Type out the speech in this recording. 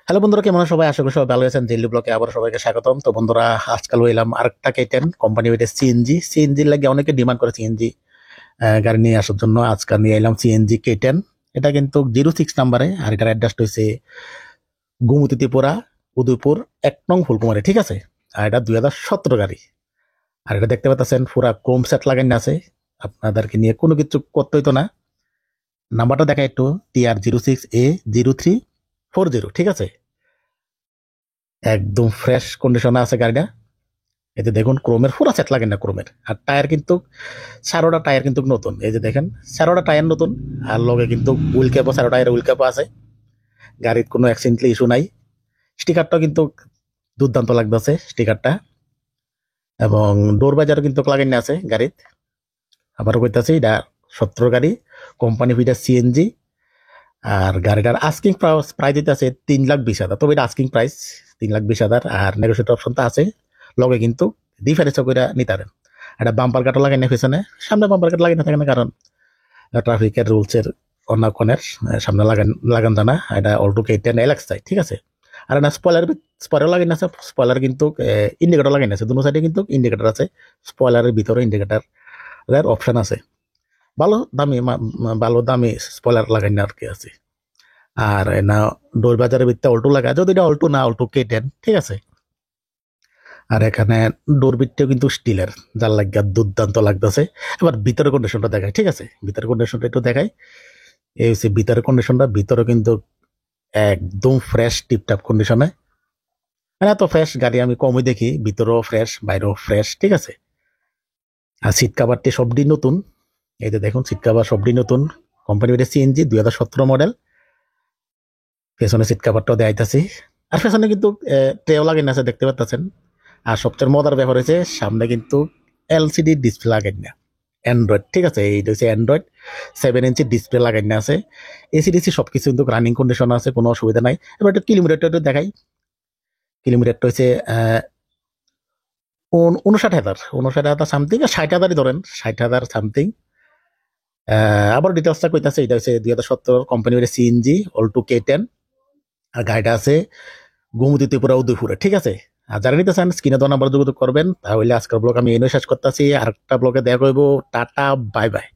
Hello বন্ধুরা, কেমন আছো সবাই? আশা করি সবাই ভালো আছেন। দিল্লি ব্লকে আবার সবাইকে স্বাগতম। তো বন্ধুরা, আজকাল এলাম আরেকটা কেটেন কোম্পানি ওইটা সিএনজি লাগে অনেকে ডিমান্ড করে সিএনজি গাড়ি নিয়ে আসার জন্য। আজকাল নিয়ে এলাম সিএনজি কেটেন। এটা কিন্তু 06 নাম্বারে, আর এটার অ্যাড্রেসটা হচ্ছে গোমতী ত্রিপুরা, উদয়পুর 1 নং ফুলকুমারি, ঠিক আছে। আর এটা 2017 গাড়ি। আর এটা দেখতে পাচ্ছেন পুরা ক্রোম সেট লাগানো আছে। আপনাদেরকে নিয়ে কোনো কিছু করতে হইতো না। নাম্বারটা দেখা একটু, TR06A0340, ঠিক আছে। একদম ফ্রেশ কন্ডিশনে আছে গাড়িটা। এই যে দেখুন, ক্রোমের পুরো সেট লাগে না ক্রোমের। আর টায়ার কিন্তু চারোটা টায়ার কিন্তু নতুন। এই যে দেখেন, চারোটা টায়ার নতুন। আর লগে কিন্তু হুইল ক্যাপও, চারো টায়ার হুইল ক্যাপও আছে। গাড়ির কোনো অ্যাক্সিডেন্টলি ইস্যু নাই। স্টিকারটাও কিন্তু দুর্দান্ত লাগতেছে স্টিকারটা। এবং ডোর বাজারও কিন্তু লাগানো আছে গাড়ির। আবারও কইতাছি, এটা 17 গাড়ি, কোম্পানি ফিটার সিএনজি। আর গাড়িটার আস্কিং প্রাইস দিতে আছে 3,20,000। তবে এটা আস্কিং প্রাইস 3,20,000। আর নেগোসিয়েট অপশন তো আছে লগে, কিন্তু ডিফারেন্স করে নিতে পারেন। একটা বাম্পার কাটা লাগাই না পিছনে, সামনে বাম্পার কাটা লাগাই না থাকে না, কারণ ট্রাফিকের রুলসের অন্যক্ষণের সামনে লাগান জানা। এটা অলটু কেটেন এলাক্স চাই, ঠিক আছে। আর না স্পয়লার লাগাই আছে। স্পয়লার কিন্তু ইন্ডিকেটর লাগাই আছে, দুনো সাইডে কিন্তু ইন্ডিকেটর আছে। স্পয়লারের ভিতরে ইন্ডিকেটর অপশন আছে। ভালো দামি স্পয়লার লাগাই না আর কি আছে। আর না, ডোর বাজারের ভিতরে অল্টো লাগা, যদি এটা অল্টো না, অল্টো কেটেন, ঠিক আছে। আর এখানে ডোর বিটটাও কিন্তু স্টিলের, যার লাগিয়া দুর্দান্ত লাগতেছে। এবার ভিতরের কন্ডিশনটা দেখায়, ঠিক আছে। ভিতরের কন্ডিশনটা একটু দেখাই। এই হচ্ছে ভিতরের কন্ডিশনটা। ভিতরে কিন্তু একদম ফ্রেশ টিপটাপ কন্ডিশনে। মানে এত ফ্রেশ গাড়ি আমি কমই দেখি, ভিতরেও ফ্রেশ, বাইরেও ফ্রেশ, ঠিক আছে। আর সিট কাভারটি সবটি নতুন। এই যে দেখুন, সিট কাভার সবটি নতুন। Company CNG 2017 model. পেছনে সিট কাভারটাও দেখাইতেছি। আর পেছনে কিন্তু ট্রেও লাগানো আছে, দেখতে পাচ্ছেন। আর সবচেয়ে মজার ব্যাপার হয়েছে, সামনে কিন্তু এলসিডি ডিসপ্লে লাগাই না, অ্যান্ড্রয়েড, ঠিক আছে। এইটা হচ্ছে অ্যান্ড্রয়েড 7 ইঞ্চি ডিসপ্লে লাগাই না আছে। এসিডিসি সবকিছু কিন্তু রানিং কন্ডিশন আছে, কোনো অসুবিধা নাই। এবার একটু কিলোমিটারটা একটু দেখাই। কিলোমিটারটা হচ্ছে 59,000 সামথিং, 60,000ই ধরেন, 60,000 সামথিং। আবার ডিটেলসটা কইতাছে। এটা হচ্ছে 2017 কোম্পানি সিএনজি অলটু K10। আর গাড়িটা আছে গোমতী ত্রিপুরা, উদয়পুরে, ঠিক আছে। আর যারা নিতে চান স্ক্রিনে দেওয়া নাম্বার যোগাযোগ করবেন। তাহলে আজকের ব্লগ আমি এনে শেষ করতেছি। আর একটা ব্লগে দেখা করবো। Tata, bye bye.